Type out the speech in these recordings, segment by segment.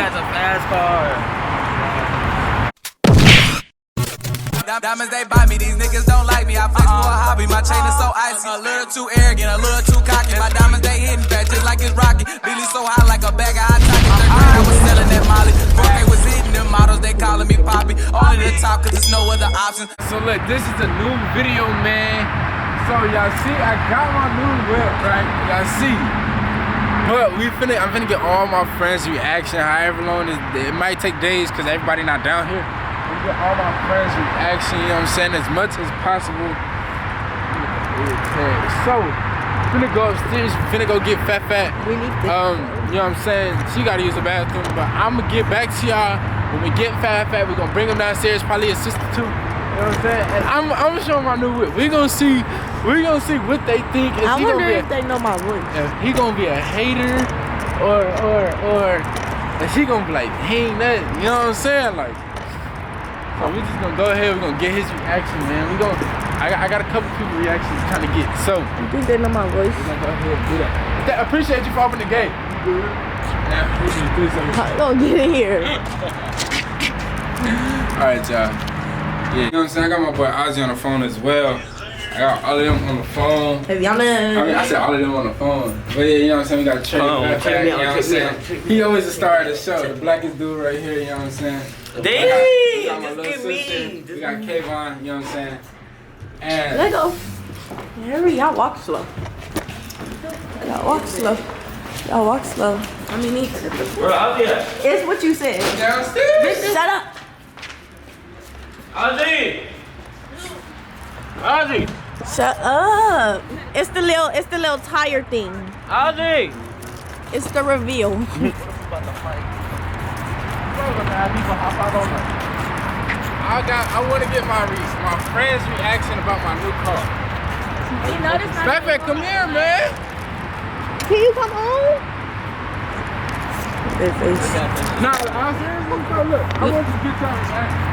has a fast car. Diamonds, they buy me, these niggas don't like me. I flex for a hobby, my chain is so icy. A little too arrogant, a little too cocky. My diamonds, they hitting back just like it's Rocky. Billy so high like a bag of hot topics. Third grade, I was selling that Molly. Fourth grade was hitting them models, they calling me Poppy. Only the top, cause there's no other option. So look, this is a new video, man. So y'all see, I got my new whip, right? Y'all see. But I'm finna get all my friends' reaction, however long it might take days, cause everybody not down here. Get all my friends' reaction, you know what I'm saying, as much as possible. So, finna go upstairs, finna go get Fat. We need this. You know what I'm saying? She gotta use the bathroom, but I'ma get back to y'all when we get Fat. We're gonna bring them downstairs, probably a sister too. You know what I'm saying? And I'm gonna show them my new whip. We're gonna see what they think. I wonder if they know my voice. If he gonna be a hater or if she gonna be like, he ain't nothing. You know what I'm saying? Like. So we just gonna go ahead, we're gonna get his reaction, man. I got a couple people reactions trying to get. So you think they know my voice? We're gonna go ahead and do that. I appreciate you for opening the gate. How don't get in here? Alright, y'all. Yeah. You know what I'm saying? I got my boy Ozzy on the phone as well. I got all of them on the phone. Hey, y'all know. I said all of them on the phone. But yeah, you know what I'm saying? We got a trade back, you know what I'm saying? He always the star of the show. The blackest dude right here, you know what I'm saying? Damn! Just give me. We got Kayvon, you know what I'm saying? And Let go. Hurry, y'all walk slow. Y'all walk slow. Y'all walk slow. I mean, Bro, out there. it's what you said. downstairs. Bitch, shut up. Ozzy! Shut up. It's the little tire thing. Ozzy! It's the reveal. I want to get my friend's reaction about my new car. You notice my Fat, come here, man. Can you come on? Their face. Nah, I'm serious. Look, I want you to get your reaction.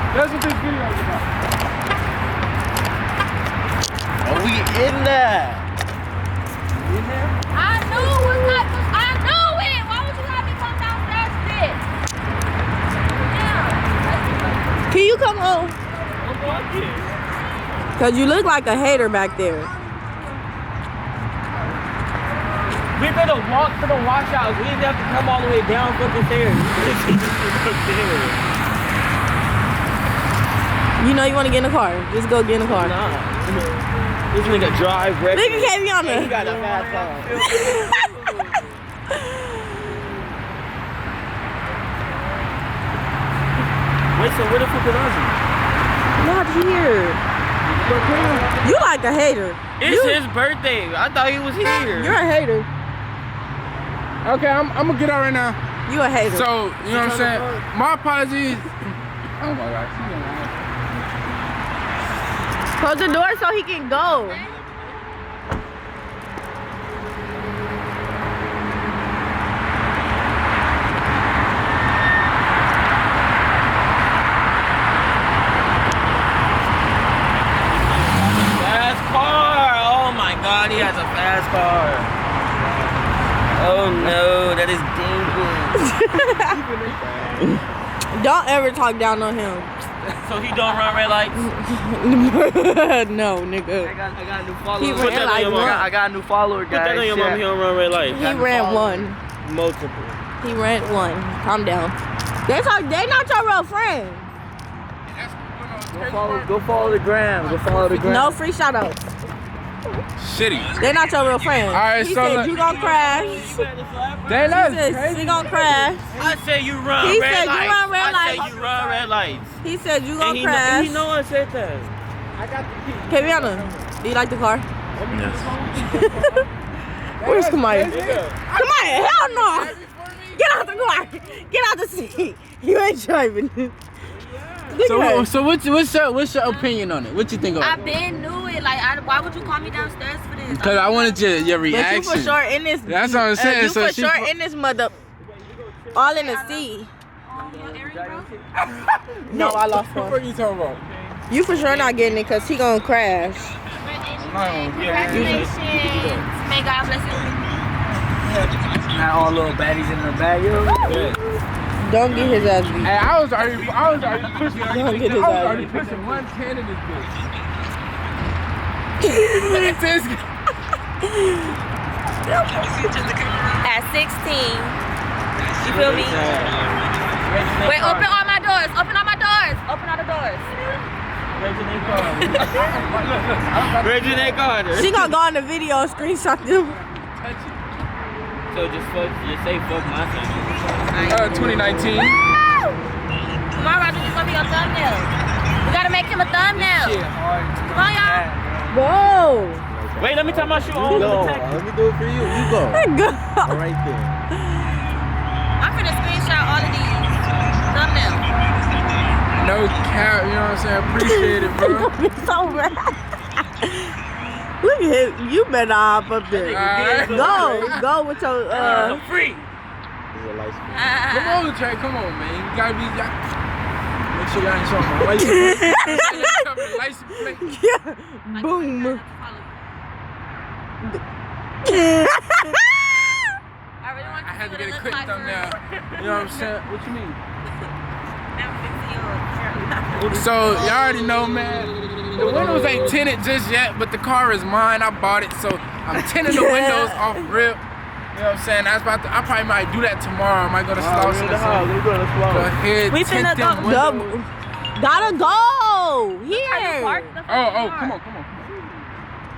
That's what this video is about. Are we in there? In there? I knew it! Why would you have me come downstairs for this? Yeah. Can you come home? Cause you look like a hater back there. We better walk to the washout. We didn't have to come all the way down fucking stairs. You know you want to get in the car. Just go get in the car. Nah. This nigga drive ready. Look at Kaviana. He got a fast car. Wait, so where the fuck is Ozzy? Not here. You like a hater. It's his birthday. I thought he was here. You're a hater. Okay, I'm gonna get out right now. You a hater. So, you know what I'm saying? My apologies. Oh my gosh, she gonna laugh. Close the door so he can go. Fast car. Oh my god, he has a fast car. Oh no, that is dangerous. Don't ever talk down on him. So he don't run red lights? No, nigga. I got a new follower. He ran like one. I got a new follower, guys. Put that on your mom, he don't run red lights. He ran one. Multiple. He ran one. Calm down. They not your real friend. Go follow the gram. Go follow the gram. No free shout outs. Shitty. They're not your real friend. Alright, he so said look. you gonna crash. They not He said she gonna crash. I said you run He red said you lights. run red I lights. said you run red lights. He said you And gonna crash. he know I said that. I got the key. Kaviana, do you like the car? Yes. Where's Kamaya? Kamaya, hell no! Get out the car! Get out the seat! You ain't driving. So what's your opinion on it? What you think of I it? been knew it. Like, why would you call me downstairs for this? Because I wanted your reaction. But you for sure in this. That's what I'm saying. You So for sure in this mother. All in the sea. No, I lost What are one. you talking about? You for sure not getting it because he gonna crash. Congratulations. May God bless you. Not all little baddies in the bag, yo. Yeah. Don't get his ass beat. Hey, I was already pushing. Don't get his I was ass already beat. pushing 110 in this bitch. Look at this. At 16. You feel me? Wait, open all my doors. Open all my doors. Open all the doors. Regina Carter. She gonna go on the video and screenshot them. So just say fuck my son. 2019. Come on, Roger. This gonna be your thumbnail. We gotta make him a thumbnail. Come on, y'all. Whoa. Wait, let me tie my shoe on. Let me do it for you. You go. Go. Right there. I'm finna screenshot all of these thumbnails. No cap, you know what I'm saying? Appreciate it, bro. So bad. Look at him. You better hop up there. Go with your I'm free. Come on, Trey. Come on, man. You gotta be. Make sure y'all ain't showing my license plate. License plate. Yeah. Boom. I had to get a quick thumbnail. You know what I'm saying? What you mean? So y'all already know, man. The windows ain't tinted just yet, but the car is mine. I bought it, so I'm tinting the windows off rip. You know what I'm saying? I probably might do that tomorrow. I might go to Slauson or something. Go ahead, We tint finna them go. windows. Gotta go here. Oh, come on. You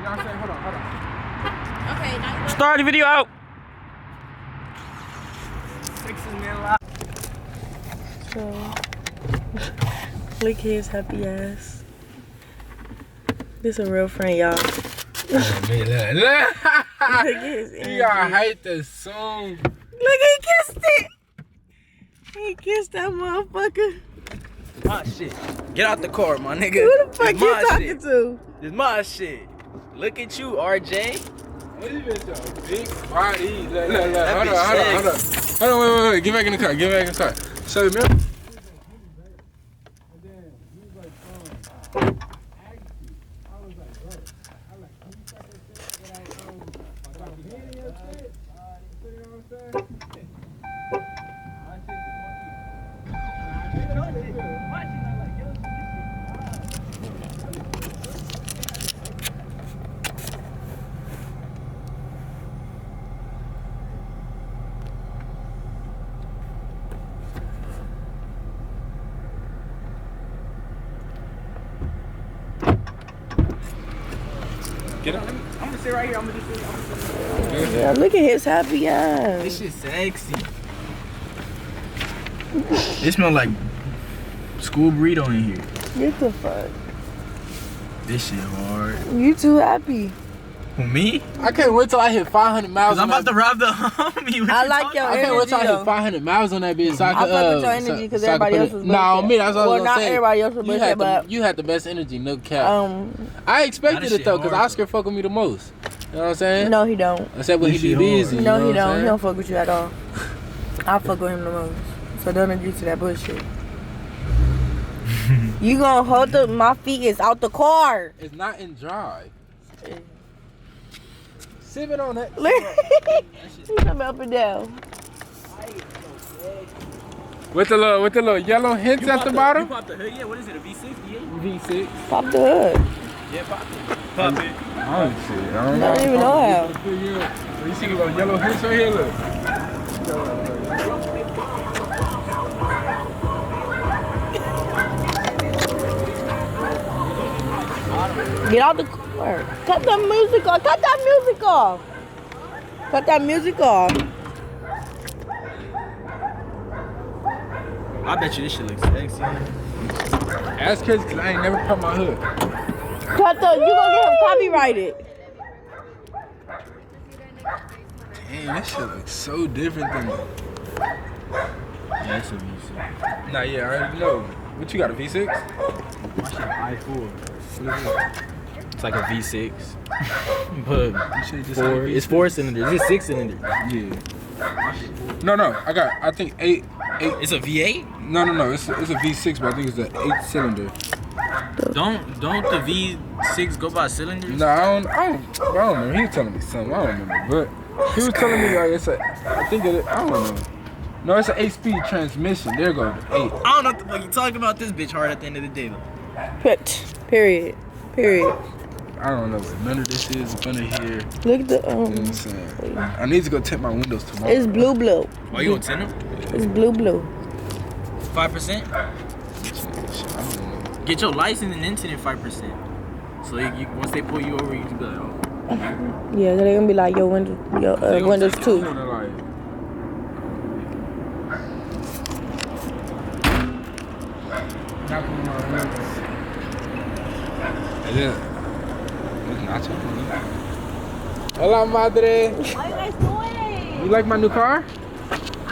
know what I'm saying? Hold on. Okay, now you Start the video out. So, look at his happy ass. This a real friend, y'all. Look at his You gotta hate the song. Look, he kissed it. He kissed that motherfucker. My shit. Get out the car, my nigga. Who the fuck It's you my talking shit. to? It's my shit. Look at you, RJ. What is this, though? Big body. Look. That Hold bitch on. Wait. Get back in the car. So, remember? Get up. I'm gonna sit right here. I'm gonna just sit. Yeah, look at his happy ass. This shit sexy. It smell like school burrito in here. Get the fuck. This shit hard. You too happy. Who, me? I can't wait till I hit 500 miles. Cause I'm about to rob the homie. I like your I can't wait till I energy, hit 500 miles on that bitch. So I I can, fuck with your energy because everybody else was No, me, that's what I was well, gonna not say. everybody else was You bullshit, had, but you had the best energy, no cap. I Nah, expected this it shit though, cause hard, Oscar fuck with me the most. You know what I'm saying? no, he don't. Except when he This be shit busy. hard. you know No, he what I'm don't. He saying? don't fuck with you at all. I fuck with him the most. So don't agree to that bullshit. You gonna hold my feet is out the car. It's not in drive. Sipping on that. He's coming up and down. With the little yellow hints at the bottom. You popped the hood? Yeah, what is it, a V6? V6. Pop the hood. Yeah, pop it. Pop it. I don't see it. I I don't even know how. You see the little yellow hints right here? Look. Get out the car. Cut that music off. Cut that music off. Cut that music off. I bet you this shit looks sexy. Ask kids, cause I ain't never cut my hood. Cut the. You gonna get him copyrighted. Damn, this shit looks so different than. Yeah, it's a V6. Nah, yeah, I already know. What you got, a V6? My shit I4. It's like a V6. But it's 4 cylinders. It's 6 cylinders. Yeah. No, I think 8. It's a V8? No, it's a V6, but I think it's an 8 cylinder. Don't the V6 go by cylinders? No, I don't remember. He was telling me something. I don't remember. But He was telling me like it's a, I think it, I don't know. No, it's an 8-speed transmission. There you go, 8. I don't know what the fuck you talking about. This bitch hard at the end of the day though. Period. Period. I don't know what none of this is up under here. Look at the You know what I'm saying? I need to go tint my windows tomorrow. It's blue. Why you gonna send them? It's blue. 5%? I don't know. Get your license and then send it 5%. So you, once they pull you over, you can be like, oh. Yeah, they're gonna be like your window, windows too. You know, like, knocking my windows. And then, it's nacho. Hola, madre. What are you guys doing? You like my new car?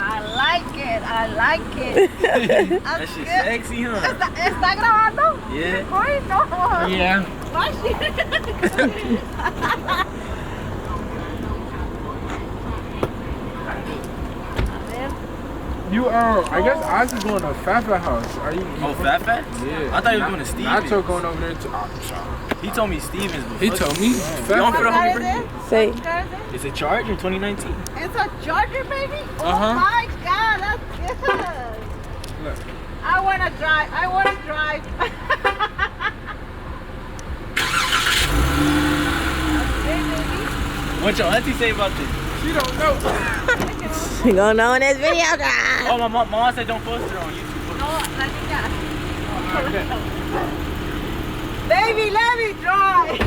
I like it. That shit sexy, huh? ¿Está grabando? Yeah. Ay, no. Yeah. Ay, sí. You I guess Oz is going to Fafa house. Are you? Oh, Fat? Yeah. I thought he was going to Stevens. Nacho going over there too. He told me Stevens. But He told me. You on for the Fafa. homie birthday? Say, It's a Charger 2019. It's a Charger, baby? Uh-huh. Oh my God, that's good. Look. I wanna drive. Okay, baby. What your auntie say about this? She don't know. you gonna know in this video, guys. Oh, my mom said don't post it on YouTube. No, la niña. Baby, let me drive.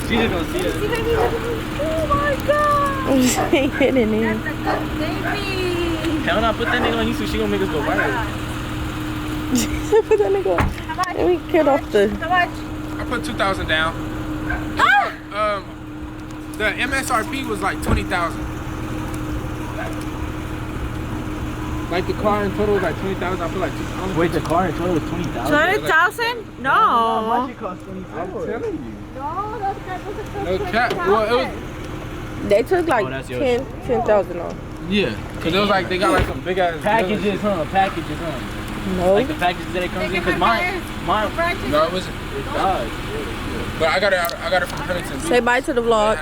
She's just gonna see it. See, baby, look at me. Oh my God. I'm just getting in. That's a good baby. Hell no, put that nigga on YouTube. She gonna make us go viral. Put that nigga on. How much? Let me get off the. How much? I put 2,000 down. The MSRP was like 20,000. Like the car in total was like 20,000. I put like 2,000. Wait, the car in total was 20,000? 20,000? No. It cost 20,000. I'm telling you. No, that's No cap. Well, it was. They took like Oh, that's yours. 10,000 off. Yeah, cause it was like they got like some big ass Packages, huh? Packages, huh? No. Like the packages that it comes in. Cause mine. No, it wasn't. It does. But I got it from Huntington. Say bye to the vlog.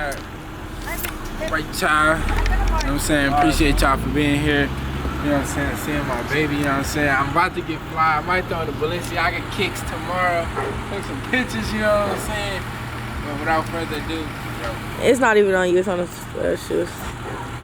Right, y'all. You know what I'm saying? Appreciate y'all for being here. You know what I'm saying? Seeing my baby, you know what I'm saying? I'm about to get fly. I might throw the Balenciaga kicks tomorrow. Take some pictures, you know what I'm saying? But without further ado, It's not even on you. It's on the shoes.